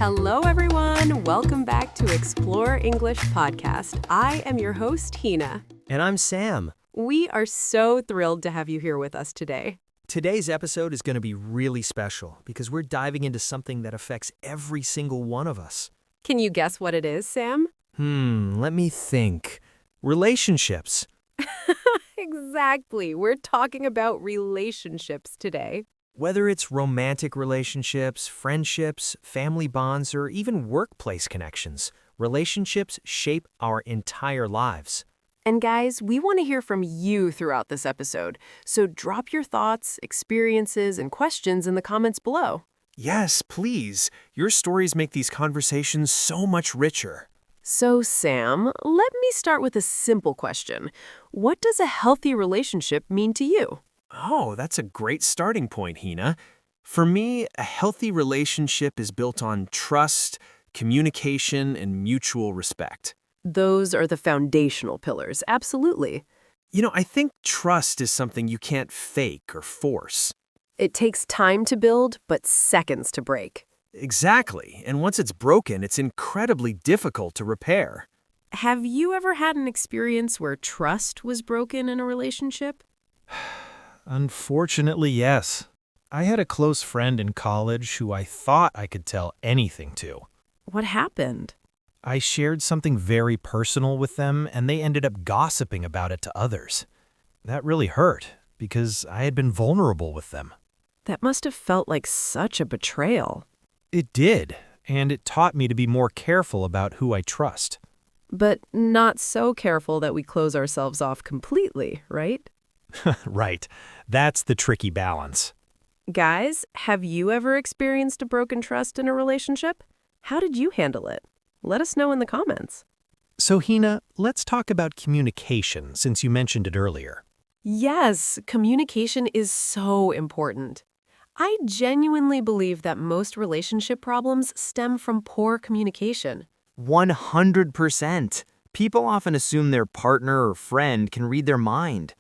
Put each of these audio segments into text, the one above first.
Hello, everyone. Welcome back to Explore English Podcast. I am your host, Hina. And I'm Sam. We are so thrilled to have you here with us today. Today's episode is going to be really special because we're diving into something that affects every single one of us. Can you guess what it is, Sam? Let me think. Relationships. Exactly. We're talking about relationships today. Whether it's romantic relationships, friendships, family bonds, or even workplace connections, relationships shape our entire lives. And guys, we want to hear from you throughout this episode. So drop your thoughts, experiences, and questions in the comments below. Yes, please. Your stories make these conversations so much richer. So, Sam, let me start with a simple question. What does a healthy relationship mean to you? Oh, that's a great starting point, Hina. For me, a healthy relationship is built on trust, communication, and mutual respect. Those are the foundational pillars, absolutely. I think trust is something you can't fake or force. It takes time to build, but seconds to break. Exactly, and once it's broken, it's incredibly difficult to repair. Have you ever had an experience where trust was broken in a relationship? Unfortunately, yes. I had a close friend in college who I thought I could tell anything to. What happened? I shared something very personal with them, and they ended up gossiping about it to others. That really hurt, because I had been vulnerable with them. That must have felt like such a betrayal. It did, and it taught me to be more careful about who I trust. But not so careful that we close ourselves off completely, right? Right. That's the tricky balance. Guys, have you ever experienced a broken trust in a relationship? How did you handle it? Let us know in the comments. So, Hina, let's talk about communication, since you mentioned it earlier. Yes, communication is so important. I genuinely believe that most relationship problems stem from poor communication. 100%. People often assume their partner or friend can read their mind.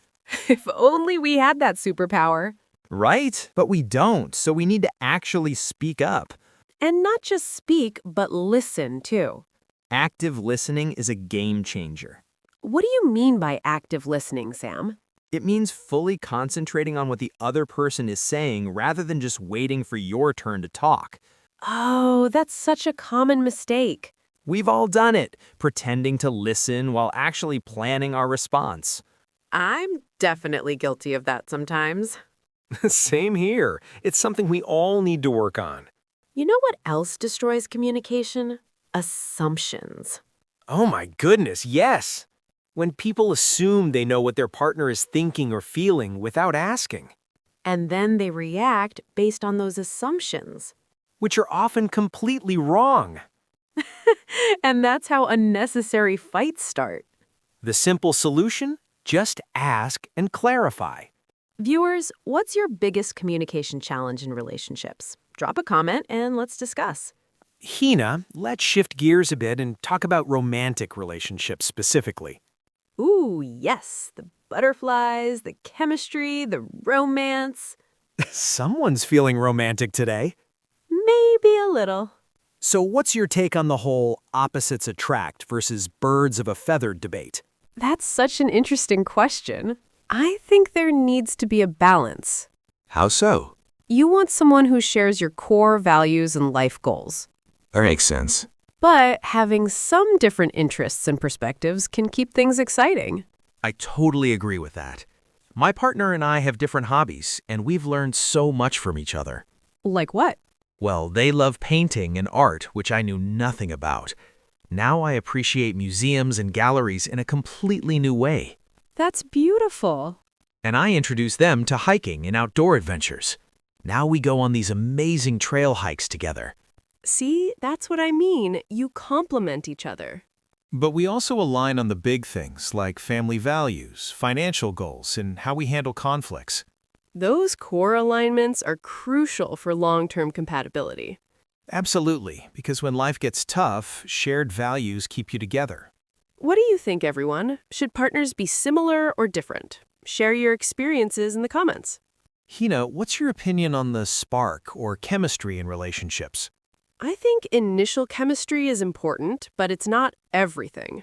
If only we had that superpower. Right? But we don't, so we need to actually speak up. And not just speak, but listen, too. Active listening is a game changer. What do you mean by active listening, Sam? It means fully concentrating on what the other person is saying rather than just waiting for your turn to talk. Oh, that's such a common mistake. We've all done it, pretending to listen while actually planning our response. I'm definitely guilty of that sometimes. Same here. It's something we all need to work on. You know what else destroys communication? Assumptions. Oh my goodness, yes! When people assume they know what their partner is thinking or feeling without asking. And then they react based on those assumptions. Which are often completely wrong. And that's how unnecessary fights start. The simple solution? Just ask and clarify. Viewers, what's your biggest communication challenge in relationships? Drop a comment and let's discuss. Hina, let's shift gears a bit and talk about romantic relationships specifically. Ooh, yes, the butterflies, the chemistry, the romance. Someone's feeling romantic today. Maybe a little. So what's your take on the whole opposites attract versus birds of a feather debate? That's such an interesting question. I think there needs to be a balance. How so? You want someone who shares your core values and life goals. That makes sense. But having some different interests and perspectives can keep things exciting. I totally agree with that. My partner and I have different hobbies, and we've learned so much from each other. Like what? Well, they love painting and art, which I knew nothing about. Now I appreciate museums and galleries in a completely new way. That's beautiful. And I introduce them to hiking and outdoor adventures. Now we go on these amazing trail hikes together. See, that's what I mean. You complement each other. But we also align on the big things like family values, financial goals, and how we handle conflicts. Those core alignments are crucial for long-term compatibility. Absolutely, because when life gets tough, shared values keep you together. What do you think, everyone? Should partners be similar or different? Share your experiences in the comments. Hina, what's your opinion on the spark or chemistry in relationships? I think initial chemistry is important, but it's not everything.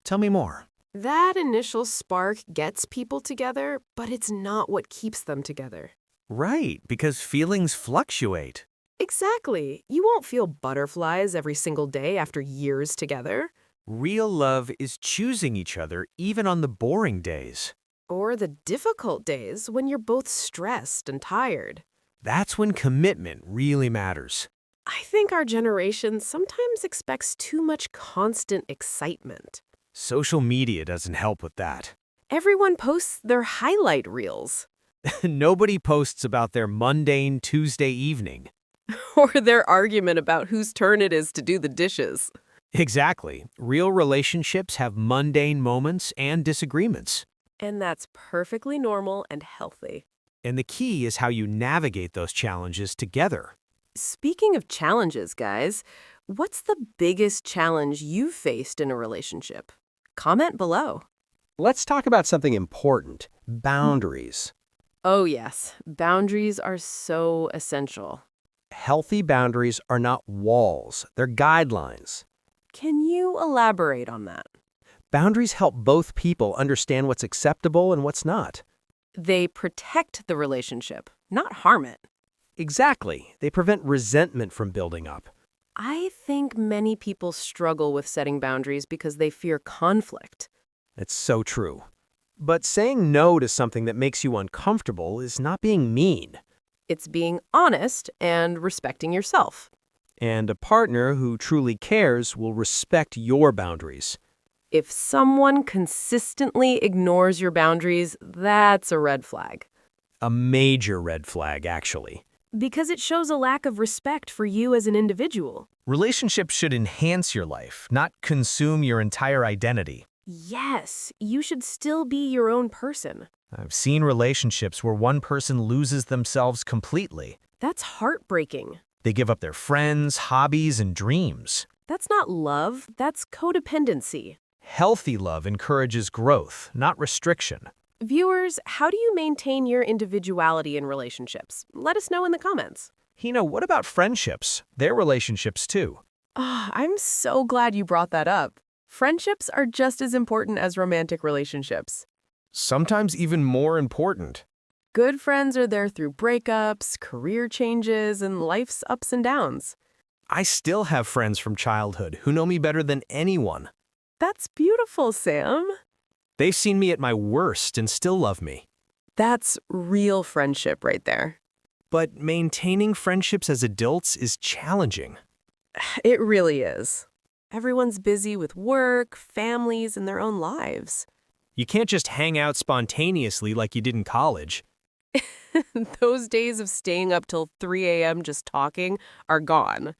Tell me more. That initial spark gets people together, but it's not what keeps them together. Right, because feelings fluctuate. Exactly. You won't feel butterflies every single day after years together. Real love is choosing each other even on the boring days. Or the difficult days when you're both stressed and tired. That's when commitment really matters. I think our generation sometimes expects too much constant excitement. Social media doesn't help with that. Everyone posts their highlight reels. Nobody posts about their mundane Tuesday evening. Or their argument about whose turn it is to do the dishes. Exactly. Real relationships have mundane moments and disagreements. And that's perfectly normal and healthy. And the key is how you navigate those challenges together. Speaking of challenges, guys, what's the biggest challenge you've faced in a relationship? Comment below. Let's talk about something important, boundaries. Oh yes, boundaries are so essential. Healthy boundaries are not walls, they're guidelines. Can you elaborate on that? Boundaries help both people understand what's acceptable and what's not. They protect the relationship, not harm it. Exactly. They prevent resentment from building up. I think many people struggle with setting boundaries because they fear conflict. It's so true. But saying no to something that makes you uncomfortable is not being mean. It's being honest and respecting yourself. And a partner who truly cares will respect your boundaries. If someone consistently ignores your boundaries, that's a red flag. A major red flag, actually. Because it shows a lack of respect for you as an individual. Relationships should enhance your life, not consume your entire identity. Yes, you should still be your own person. I've seen relationships where one person loses themselves completely. That's heartbreaking. They give up their friends, hobbies, and dreams. That's not love, that's codependency. Healthy love encourages growth, not restriction. Viewers, how do you maintain your individuality in relationships? Let us know in the comments. Hina, what about friendships? They're relationships too. I'm so glad you brought that up. Friendships are just as important as romantic relationships. Sometimes even more important. Good friends are there through breakups, career changes, and life's ups and downs. I still have friends from childhood who know me better than anyone. That's beautiful, Sam. They've seen me at my worst and still love me. That's real friendship right there. But maintaining friendships as adults is challenging. It really is. Everyone's busy with work, families, and their own lives. You can't just hang out spontaneously like you did in college. Those days of staying up till 3 a.m. just talking are gone.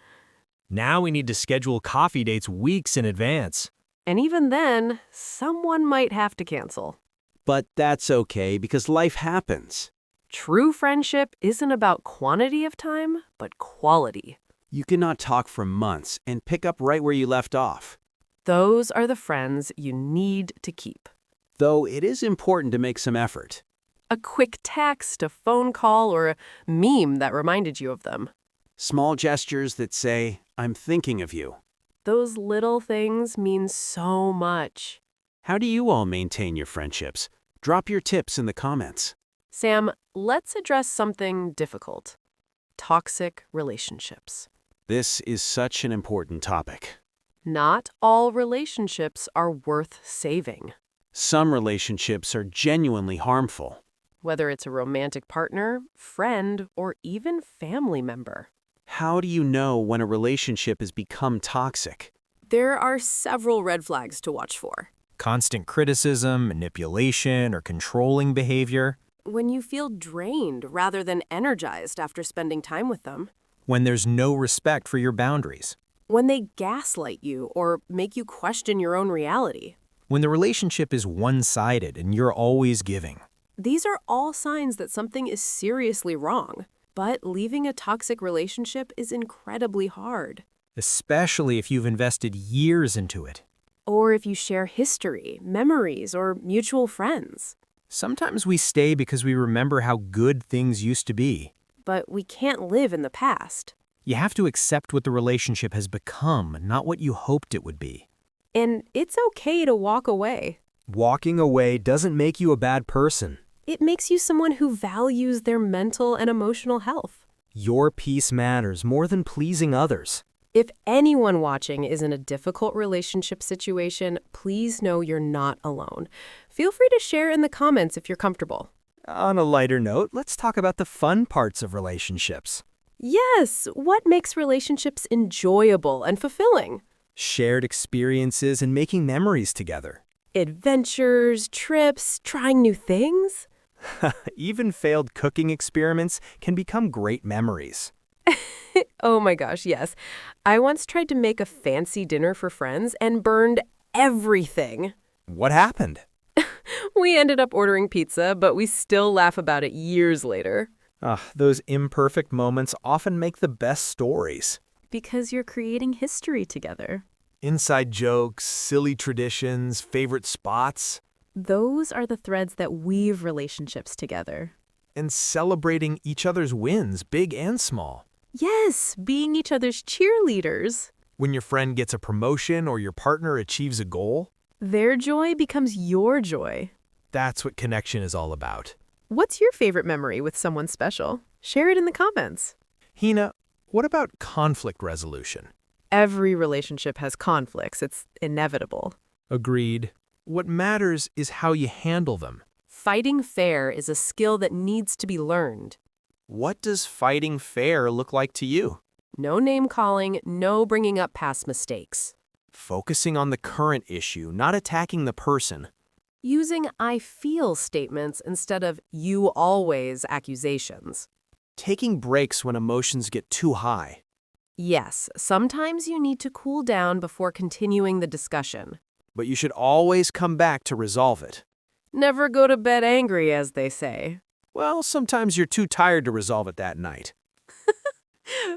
Now we need to schedule coffee dates weeks in advance. And even then, someone might have to cancel. But that's okay because life happens. True friendship isn't about quantity of time, but quality. You cannot talk for months and pick up right where you left off. Those are the friends you need to keep. Though it is important to make some effort. A quick text, a phone call, or a meme that reminded you of them. Small gestures that say, I'm thinking of you. Those little things mean so much. How do you all maintain your friendships? Drop your tips in the comments. Sam, let's address something difficult. Toxic relationships. This is such an important topic. Not all relationships are worth saving. Some relationships are genuinely harmful. Whether it's a romantic partner, friend, or even family member. How do you know when a relationship has become toxic? There are several red flags to watch for. Constant criticism, manipulation, or controlling behavior. When you feel drained rather than energized after spending time with them. When there's no respect for your boundaries. When they gaslight you or make you question your own reality. When the relationship is one-sided and you're always giving. These are all signs that something is seriously wrong. But leaving a toxic relationship is incredibly hard. Especially if you've invested years into it. Or if you share history, memories, or mutual friends. Sometimes we stay because we remember how good things used to be. But we can't live in the past. You have to accept what the relationship has become, not what you hoped it would be. And it's okay to walk away. Walking away doesn't make you a bad person. It makes you someone who values their mental and emotional health. Your peace matters more than pleasing others. If anyone watching is in a difficult relationship situation, please know you're not alone. Feel free to share in the comments if you're comfortable. On a lighter note, let's talk about the fun parts of relationships. Yes, what makes relationships enjoyable and fulfilling? Shared experiences and making memories together. Adventures, trips, trying new things? Even failed cooking experiments can become great memories. Oh my gosh, yes. I once tried to make a fancy dinner for friends and burned everything. What happened? We ended up ordering pizza, but we still laugh about it years later. Those imperfect moments often make the best stories. Because you're creating history together. Inside jokes, silly traditions, favorite spots, Those are the threads that weave relationships together. and celebrating each other's wins, big and small. Yes, being each other's cheerleaders. When your friend gets a promotion or your partner achieves a goal, Their joy becomes your joy. that's what connection is all about. What's your favorite memory with someone special? Share it in the comments. Hina, what about conflict resolution? Every relationship has conflicts. It's inevitable. Agreed. What matters is how you handle them. Fighting fair is a skill that needs to be learned. What does fighting fair look like to you? No name calling, no bringing up past mistakes. Focusing on the current issue, not attacking the person. Using I feel statements instead of you always accusations. Taking breaks when emotions get too high. Yes, sometimes you need to cool down before continuing the discussion. But you should always come back to resolve it. Never go to bed angry, as they say. Well, sometimes you're too tired to resolve it that night.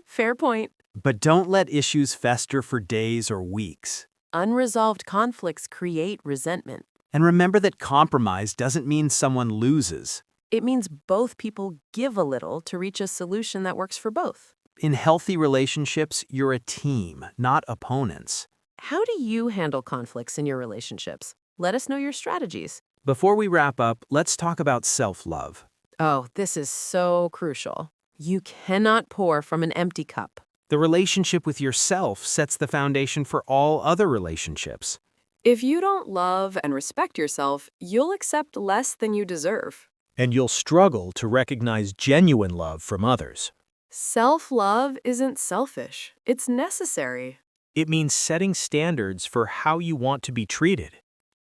Fair point. But don't let issues fester for days or weeks. Unresolved conflicts create resentment. And remember that compromise doesn't mean someone loses. It means both people give a little to reach a solution that works for both. In healthy relationships, you're a team, not opponents. How do you handle conflicts in your relationships? Let us know your strategies. Before we wrap up, let's talk about self-love. Oh, this is so crucial. You cannot pour from an empty cup. The relationship with yourself sets the foundation for all other relationships. If you don't love and respect yourself, you'll accept less than you deserve. And you'll struggle to recognize genuine love from others. Self-love isn't selfish. It's necessary. It means setting standards for how you want to be treated.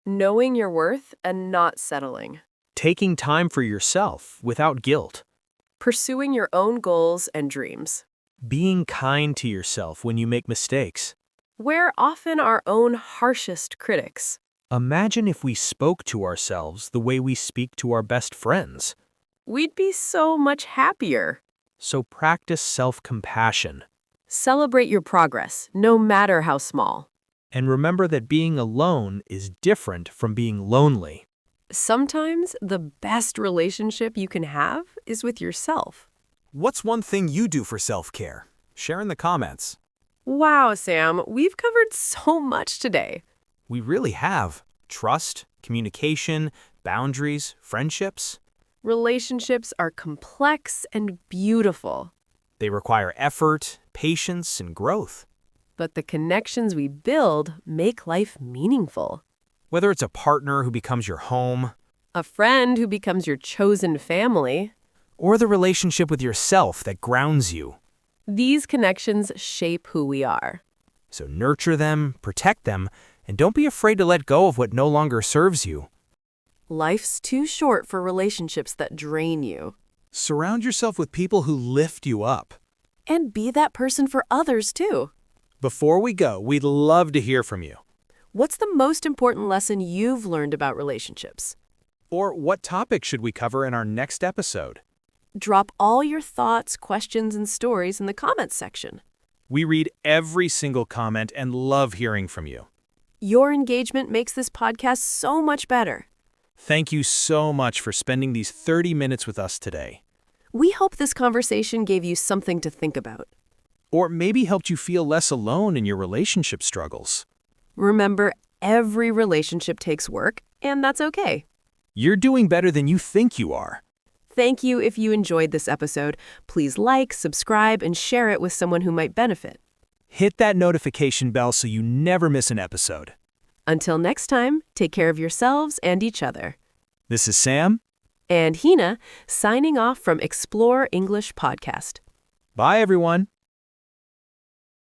Knowing your worth and not settling. Taking time for yourself without guilt. Pursuing your own goals and dreams. Being kind to yourself when you make mistakes. We're often our own harshest critics. Imagine if we spoke to ourselves the way we speak to our best friends. We'd be so much happier. So practice self-compassion. Celebrate your progress, no matter how small. And remember that being alone is different from being lonely. Sometimes the best relationship you can have is with yourself. What's one thing you do for self-care? Share in the comments. Wow, Sam, we've covered so much today. We really have. Trust, communication, boundaries, friendships. Relationships are complex and beautiful, They require effort, patience, and growth. but the connections we build make life meaningful. Whether it's a partner who becomes your home, A friend who becomes your chosen family. or the relationship with yourself that grounds you. These connections shape who we are. So nurture them, protect them, and don't be afraid to let go of what no longer serves you. Life's too short for relationships that drain you. Surround yourself with people who lift you up. And be that person for others, too. Before we go, we'd love to hear from you. What's the most important lesson you've learned about relationships? Or what topic should we cover in our next episode? Drop all your thoughts, questions, and stories in the comments section. We read every single comment and love hearing from you. Your engagement makes this podcast so much better. Thank you so much for spending these 30 minutes with us today. We hope this conversation gave you something to think about. or maybe helped you feel less alone in your relationship struggles. Remember, every relationship takes work, and that's okay. You're doing better than you think you are. Thank you if you enjoyed this episode. Please like, subscribe, and share it with someone who might benefit. Hit that notification bell so you never miss an episode. Until next time, take care of yourselves and each other. This is Sam. And Hina, signing off from Explore English Podcast. Bye, everyone.